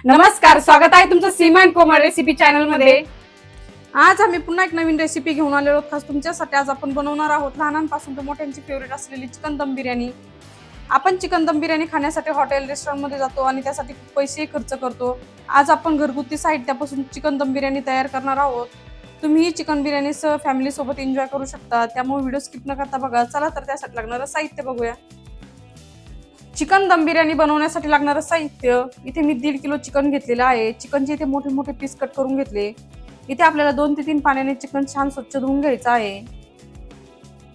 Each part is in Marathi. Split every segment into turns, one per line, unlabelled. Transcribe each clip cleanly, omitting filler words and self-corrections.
नमस्कार, स्वागत आहे तुमचं सीमा अँड कोमल रेसिपी चॅनल मध्ये।
आज आम्ही पुन्हा एक नवीन रेसिपी घेऊन आलेलो आहोत खास तुमच्यासाठी। आज आपण बनवणार आहोत लहानांपासून तर मोठ्यांची फेवरेट असलेली चिकन दम बिर्याणी। आपण चिकन दम बिर्याणी खाण्यासाठी हॉटेल रेस्टॉरंट मध्ये जातो आणि त्यासाठी खूप पैसे खर्च करतो। आज आपण घरगुती साहित्यापासून चिकन दम बिर्याणी तयार करणार आहोत। तुम्ही चिकन बिर्याणी सह फॅमिली सोबत एन्जॉय करू शकता, त्यामुळे व्हिडिओ स्किप न करता बघा। चला तर त्यासाठी लागणारं साहित्य बघूया। चिकन दम बिर्याणी बनवण्यासाठी लागणारं साहित्य, इथे मी 1.5 किलो चिकन घेतलेलं आहे। चिकनचे इथे मोठे मोठे पीस कट करून घेतले। इथे आपल्याला 2 ते 3 पाण्याने चिकन छान स्वच्छ धुवून घ्यायचं आहे।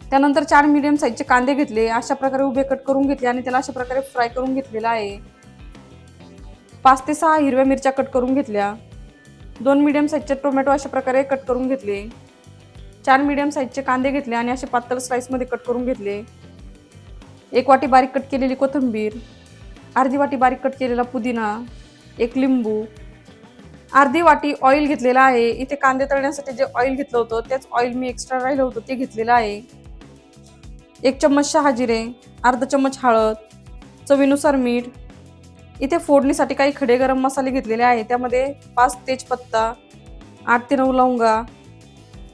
त्यानंतर 4 मीडियम साईजचे कांदे घेतले, अशा प्रकारे उभे कट करून घेतले आणि त्याला अशा प्रकारे फ्राय करून घेतलेला आहे। 5 ते 6 हिरव्या मिरच्या कट करून घेतल्या। 2 मीडियम साईजचे टोमॅटो अशा प्रकारे कट करून घेतले। 4 मीडियम साईजचे कांदे घेतले आणि असे पातळ स्लाइस मध्ये कट करून घेतले। 1 वाटी बारीक कट केलेली कोथिंबीर, अर्धी वाटी बारीक कट केलेला पुदिना, 1 लिंबू, अर्धी वाटी ऑइल घेतलेला आहे। इथे कांदे तळण्यासाठी जे ऑइल घेतलं होतं तेच ऑइल मी एक्स्ट्रा राहिलं होतं ते घेतलेलं आहे। 1 चम्मच शहा जिरे, अर्धा चम्मच हळद, चवीनुसार मीठ। इथे फोडणीसाठी काही खडे गरम मसाले घेतलेले आहे, त्यामध्ये 5 तेजपत्ता, 8 ते 9 लवंगा,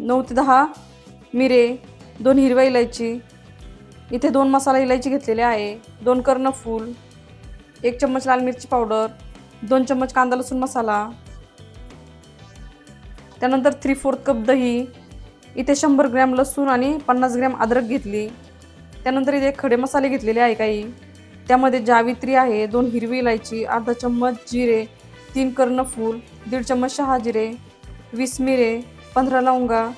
9 ते 10 मिरे, 2 हिरव्या इलायची, इथे 2 मसाला इलायची घेतलेले आहे, 2 कर्णफूल, 1 चम्मच लाल मिरची पावडर, 2 चम्मच कांदा लसूण मसाला, त्यानंतर 3/4 कप दही, इथे 100 ग्रॅम लसूण आणि 50 ग्रॅम अद्रक घेतली। त्यानंतर इथे खडे मसाले घेतलेले आहे काही, त्यामध्ये जावित्री आहे, 2 हिरवी इलायची, अर्धा चम्मच जिरे, 3 कर्णफूल, 1.5 चम्मच शहा जिरे, 20 मिरे, 15 लवंगा,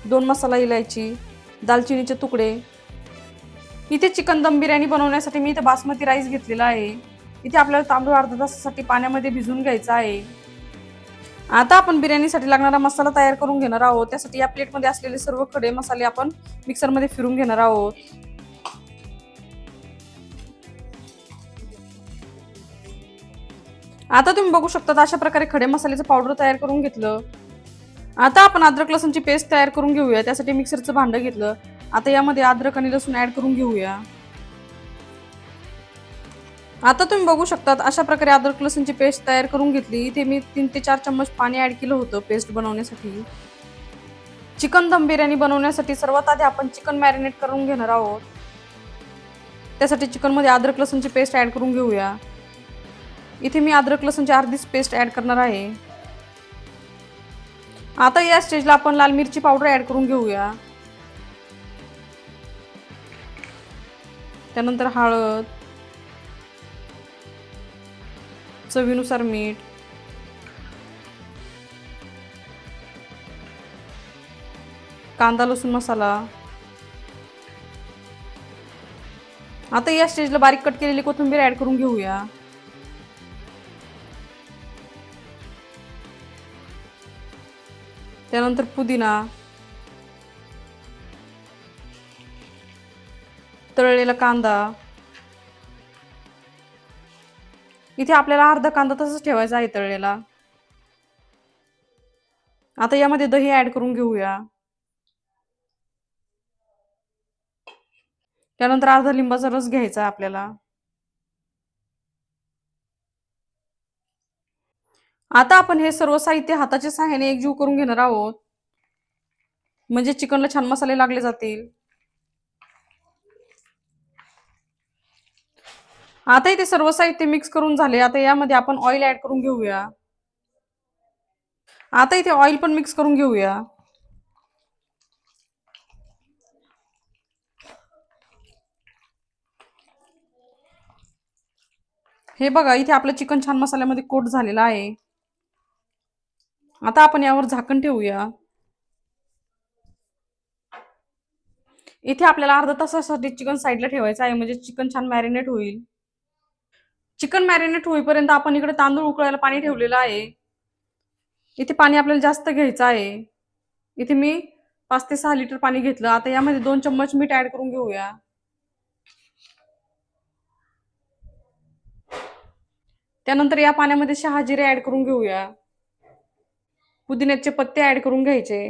2 मसाला इलायची, दालचिनीचे तुकडे। इथे चिकन दम बिर्याणी बनवण्यासाठी मी इथे बासमती राईस घेतलेला आहे। इथे आपल्याला तांदूळ अर्धा तासासाठी पाण्यामध्ये भिजवून घ्यायचा आहे। आता आपण बिर्याणीसाठी लागणारा मसाला तयार करून घेणार आहोत। त्यासाठी या प्लेटमध्ये असलेले सर्व खडे मसाले आपण मिक्सरमध्ये फिरून घेणार आहोत। आता तुम्ही बघू शकता अशा प्रकारे खडे मसाल्याचं पावडर तयार करून घेतलं। आता आपण अद्रक लसूणची पेस्ट तयार करून घेऊया। त्यासाठी मिक्सरचं भांडं घेतलं। आता यामध्ये अद्रक आणि लसूण ऍड करून घेऊया। आता तुम्ही बघू शकता अशा प्रकारे अद्रक लसूणची पेस्ट तयार करून घेतली। इथे मी 3 ते 4 चम्मच पाणी ऍड केलं होतं पेस्ट बनवण्यासाठी। चिकन दम बिर्याणी बनवण्यासाठी सर्वात आधी आपण चिकन मॅरिनेट करून घेणार आहोत। त्यासाठी चिकन मध्ये अद्रक लसूणची पेस्ट ऍड करून घेऊया। इथे मी अद्रक लसूणची अर्धीच पेस्ट ऍड करणार आहे। आता या स्टेजला आपण लाल मिरची पावडर ऍड करून घेऊया। त्यानंतर हळद, चवीनुसार मीठ, कांदा लसूण मसाला। आता या स्टेजला बारीक कट केलेली कोथिंबीर ऍड करून घेऊया। त्यानंतर पुदिना, तळलेला कांदा, इथे आपल्याला अर्धा कांदा तसंच ठेवायचा आहे तळलेला। आता यामध्ये दही ऍड करून घेऊया। त्यानंतर अर्धा लिंबाचा रस घ्यायचा आपल्याला। आता आपण हे सर्व साहित्य हाताच्या सहाय्याने एकजीव करून घेणार आहोत, म्हणजे चिकनला छान मसाले लागले जातील। आता इथे सर्व साहित्य मिक्स करून झाले। आता यामध्ये आपण ऑइल ऍड करून घेऊया। आता इथे ऑइल पण मिक्स करून घेऊया। हे बघा इथे आपलं चिकन छान मसाल्यामध्ये कोट झालेला आहे। आता आपण यावर झाकण ठेवूया। इथे आपल्याला अर्धा तासासाठी चिकन साईडला ठेवायचं आहे, म्हणजे चिकन छान मॅरिनेट होईल। चिकन मॅरिनेट होईपर्यंत आपण इकडे तांदूळ उकळायला पाणी ठेवलेलं आहे। इथे पाणी आपल्याला जास्त घ्यायचं आहे। इथे मी 5 ते 6 लिटर पाणी घेतलं। आता यामध्ये 2 चम्मच मीठ ऍड करून घेऊया। त्यानंतर या पाण्यामध्ये शहा जिरे ऍड करून घेऊया। पुदिन्याचे पत्ते ऍड करून घ्यायचे।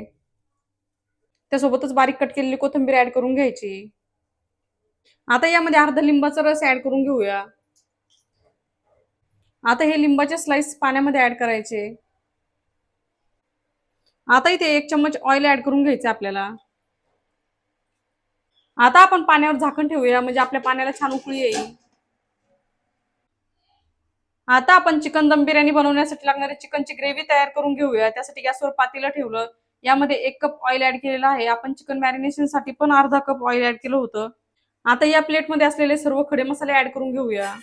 त्यासोबतच बारीक कट केलेली कोथिंबीर ऍड करून घ्यायची। आता यामध्ये अर्धा लिंबाचा रस ऍड करून घेऊया। आता हे लिंबाचे स्लाइस पाण्यामध्ये ऍड करायचे. आता इथे 1 चम्मच ऑइल ऍड करून घ्यायचे आपल्याला. आता आपण पाण्यावर झाकण ठेवूया, म्हणजे आपल्या पाण्याला छान उकळी येईल. आता आपण चिकन दम बिर्याणी बनवण्यासाठी लागणारी चिकनची ग्रेव्ही तयार करून घेऊया. त्यासाठी गॅसवर पातेलं ठेवलं. यामध्ये 1 कप ऑइल ऍड केलेलं आहे. आपण चिकन मॅरिनेशन साठी पण अर्धा कप ऑइल ऍड केलं होतं. आता या प्लेटमध्ये असलेले सर्व खडे मसाले ऍड करून घेऊया.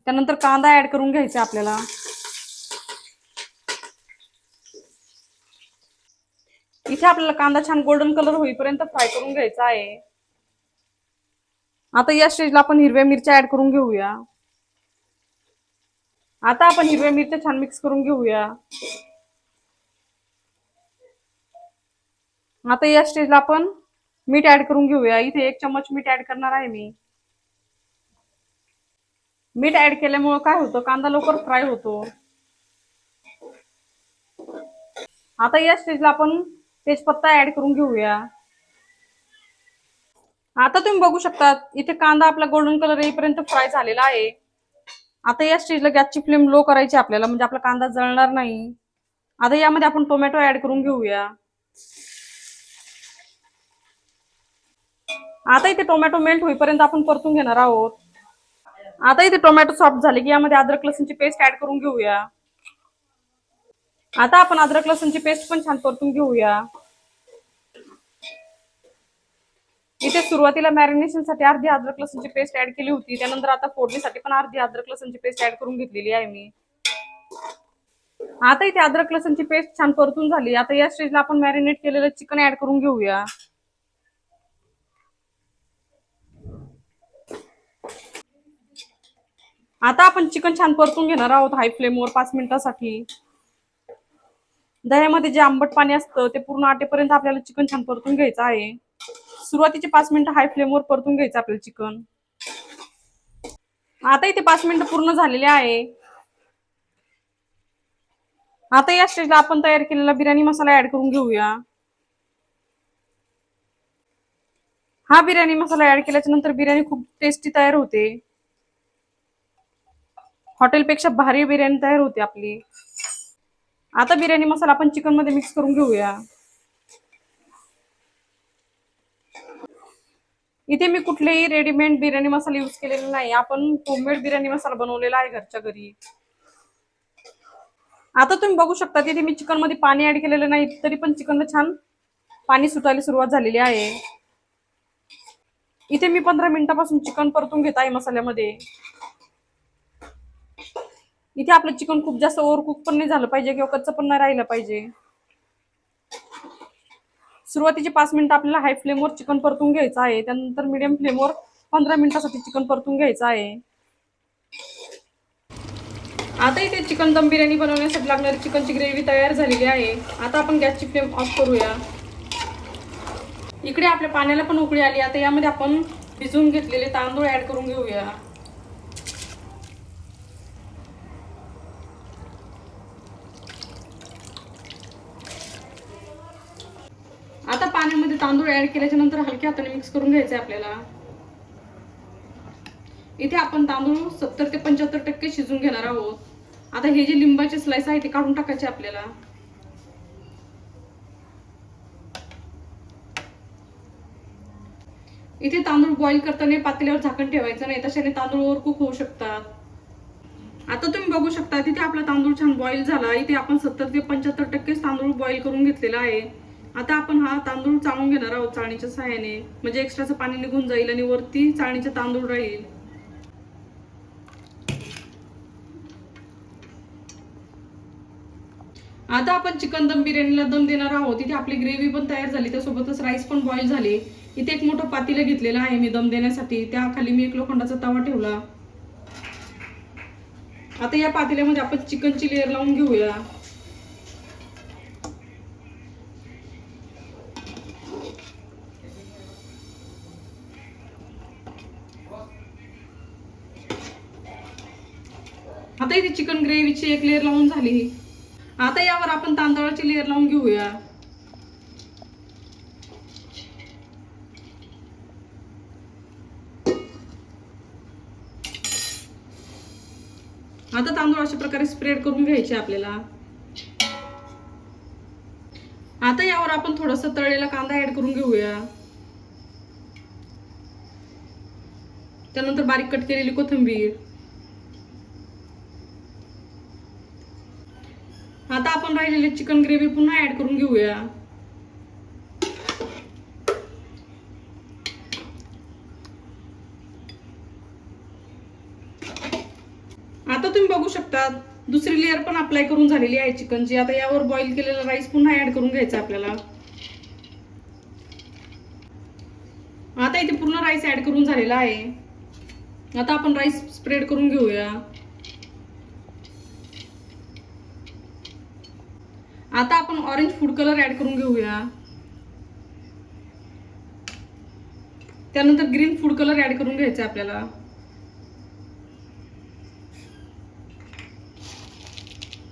त्यानंतर कांदा ऍड करून घ्यायचा आपल्याला. इथे आपल्याला कांदा छान गोल्डन कलर होईपर्यंत फ्राय करून घ्यायचा आहे. आता या स्टेजला आपण हिरव्या मिरच्या ऍड करून घेऊया. आता आपण हिरव्या मिरच्या छान मिक्स करून घेऊया. आता या स्टेजला आपण मीठ ऍड करून घेऊया. इथे 1 चम्मच मीठ ऍड करणार आहे मी. मीठ ऍड केल्यामुळे काय होतं, कांदा लवकर फ्राय होतो. आता या स्टेजला आपण तेजपत्ता ऍड करून घेऊया. आता तुम्ही बघू शकता इथे कांदा आपला गोल्डन कलर येईपर्यंत फ्राय झालेला आहे. आता या स्टेजला गॅसची फ्लेम लो करायची आपल्याला, म्हणजे आपला कांदा जळणार नाही. आता यामध्ये आपण टोमॅटो ऍड करून घेऊया. आता इथे टोमॅटो मेल्ट होईपर्यंत आपण परतून घेणार आहोत. आता इथे टोमॅटो सॉफ्ट झाले की यामध्ये अद्रक लसूणची पेस्ट ऍड करून घेऊया. आता आपण अद्रक लसूणची पेस्ट पण छान परतून घेऊया. इथे सुरुवातीला मॅरिनेशन साठी अर्धी अद्रक लसूणची पेस्ट ऍड केली होती. त्यानंतर आता फोडणीसाठी पण अर्धी अद्रक लसूणची पेस्ट ऍड करून घेतलेली आहे मी. आता इथे अद्रक लसूणची पेस्ट छान परतून झाली. आता या स्टेजला आपण मॅरिनेट केलेलं चिकन ऍड करून घेऊया. आता आपण चिकन छान परतून घेणार आहोत हाय फ्लेमवर 5 मिनिटांसाठी. दह्यामध्ये जे आंबट पाणी असतं ते पूर्ण आटेपर्यंत आपल्याला चिकन छान परतून घ्यायचं आहे. सुरुवातीचे 5 मिनिटं हाय फ्लेमवर परतून घ्यायचं आपल्याला चिकन. आता इथे 5 मिनिटं पूर्ण झालेले आहे. आता या स्टेजला आपण तयार केलेला बिर्याणी मसाला ऍड करून घेऊया. हा बिर्याणी मसाला ऍड केल्याच्या नंतर बिर्याणी खूप टेस्टी तयार होते. हॉटेलपेक्षा भारी बिर्याणी तयार होते आपली. आता बिर्याणी मसाला आपण चिकन मध्ये मिक्स करून घेऊया. इथे मी कुठलेही रेडीमेड बिर्याणी मसाला यूज केलेला नाही. आपण होममेड बिर्याणी मसाला बनवलेला आहे घरच्या घरी. आता तुम्ही बघू शकता तिथे मी चिकन मध्ये पाणी ऍड केलेलं नाही, तरी पण चिकनला छान पाणी सुटायला सुरुवात झालेली आहे. इथे मी 15 मिनिटापासून चिकन परतून घेत आहे मसाल्यामध्ये. इथे आपलं चिकन खूप जास्त ओव्हर कुक पण नाही झालं पाहिजे किंवा कच्चं पण नाही राहिलं पाहिजे. सुरुवातीचे 5 मिनिटं आपल्याला हाय फ्लेमवर चिकन परतून घ्यायचं आहे. त्यानंतर मीडियम फ्लेमवर 15 मिनिटांसाठी चिकन परतून घ्यायचं आहे. आता इथे चिकन दम बिर्याणी बनवण्यासाठी लागणारी चिकनची ग्रेव्ही तयार झालेली आहे. आता आपण गॅसची फ्लेम ऑफ करूया. इकडे आपल्या पाण्याला पण उकळी आली. आता यामध्ये आपण भिजवून घेतलेले तांदूळ ऍड करून घेऊया. आता पाण्यामध्ये तांदूळ ऍड केल्याच्या नंतर हलक्या हाताने मिक्स करून घ्यायचे आपल्याला. इथे आपण तांदूळ 70 ते 75% शिजून घेणार आहोत. आता हे जे लिंबाचे स्लाइस आहे ते काढून टाकायचे आपल्याला. इथे तांदूळ बॉईल करताना पातेल्यावर झाकण ठेवायचं नाही, तशाने तांदूळ ओव्हरकुक होऊ शकतात. आता तुम्ही बघू शकता तिथे आपला तांदूळ छान बॉईल झाला. इथे आपण 70 ते 75% तांदूळ बॉईल करून घेतलेला आहे. आता आपण हा तांदूळ चाळून घेणार आहोत चाळणीच्या सहाय्याने, म्हणजे एक्स्ट्राचं पाणी निघून जाईल आणि वरती चाळणीचे तांदूळ राहील. आता आपण चिकन दम बिर्याणीला दम देणार आहोत. इथे आपली ग्रेव्ही पण तयार झाली, त्यासोबतच राईस पण बॉईल झाले. इथे एक मोठं पातेलं घेतलेलं आहे मी दम देण्यासाठी. त्याखाली मी एक लोखंडाचा तवा ठेवला. आता या पातेल्यामध्ये आपण चिकनची लेयर लावून घेऊया. आता इथे चिकन ग्रेव्हीची एक लेयर लावून झाली. आता यावर आपण तांदळाची लेयर लावून घेऊया. आता तांदूळ अशा प्रकारे स्प्रेड करून घ्यायचे आपल्याला. आता यावर आपण थोडासा तळलेला कांदा ऍड करून घेऊया. त्यानंतर बारीक कट केलेली कोथिंबीर. आता आपण राहिलेले चिकन ग्रेव्ही पुन्हा ऍड करून घेऊया. आता तुम्ही बघू शकता दुसरी लेअर पण अप्लाय करून झालेली आहे चिकनची. आता यावर बॉईल केलेला राईस पुन्हा ऍड करून घ्यायचा आपल्याला. आता इथे पूर्ण राईस ऍड करून झालेला आहे. आता आपण राईस स्प्रेड करून घेऊया. आता आपण ऑरेंज फूड कलर ऍड करून घेऊया. त्यानंतर ग्रीन फूड कलर ऍड करून घ्यायचा आपल्याला.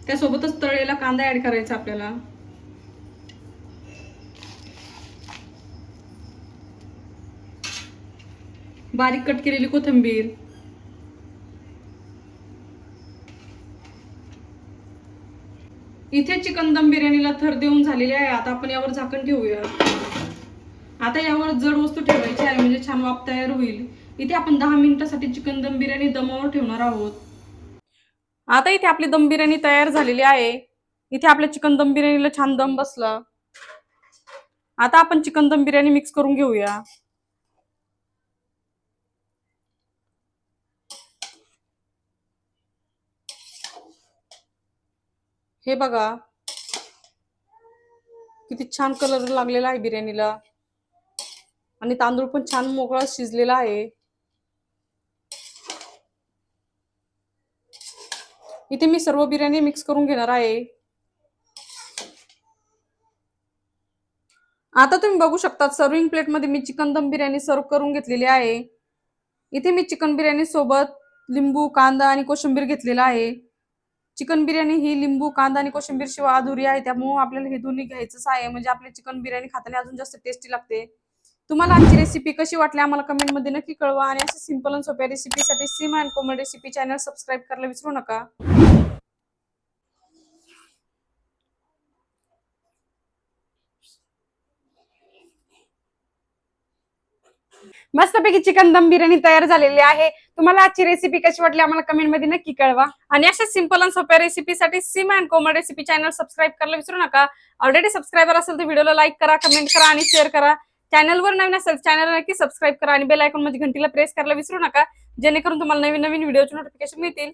त्यासोबतच तळलेला कांदा ऍड करायचा आपल्याला. बारीक कट केलेली कोथिंबीर. इथे चिकन दम बिर्याणीला थर देऊन झालेले आहे. आता आपण यावर झाकण ठेवूया. आता यावर जड वस्तू ठेवायची आहे म्हणजे छान वाफ तयार होईल. इथे आपण 10 मिनिटांसाठी चिकन दम बिर्याणी दमावर ठेवणार आहोत. आता इथे आपली दम बिर्याणी तयार झालेली आहे. इथे आपल्या चिकन दम बिर्याणीला छान दम बसला. आता आपण चिकन दम बिर्याणी मिक्स करून घेऊया. हे बघा किती छान कलर लागलेला आहे बिर्याणीला आणि तांदूळ पण छान मोकळा शिजलेला आहे. इथे मी सर्व बिर्याणी मिक्स करून घेणार आहे. आता तुम्ही बघू शकता सर्विंग प्लेट मध्ये मी चिकन दम बिर्याणी सर्व करून घेतलेली आहे. इथे मी चिकन बिर्याणी सोबत लिंबू, कांदा आणि कोशिंबीर घेतलेला आहे. चिकन बिर्याणी ही लिंबू, कांदा आणि कोशिंबीर शिवाय अधुरी आहे. त्यामुळे आपल्याला हे दोन्ही घ्यायचंच आहे म्हणजे आपली चिकन बिर्याणी खाताना अजून जास्त टेस्टी लागते. तुम्हाला आजची रेसिपी कशी वाटली आम्हाला कमेंट मध्ये नक्की कळवा आणि अशा सिंपल आणि सोप्या रेसिपीसाठी Seema and Komal recipe channel subscribe करायला विसरू नका.
मस्तपैकी चिकन दम बिर्याणी तयार झालेली आहे. तुम्हाला आजची रेसिपी कशी वाटली आम्हाला कमेंट मध्ये नक्की कळवा
आणि अशा सिंपल आणि सोप्या रेसिपीसाठी Seema and Komal recipe channel subscribe करायला विसरू नका. ऑलरेडी सबस्क्रायबर असेल तर व्हिडिओला लाईक करा, कमेंट करा आणि शेअर करा. चॅनलवर नवीन असेल चॅनल नक्की सबस्क्राईब करा आणि बेल आयकॉन मध्ये घंटीला प्रेस करायला विसरू नका जेणेकरून तुम्हाला नवीन नवीन व्हिडिओचे नोटिफिकेशन मिळतील.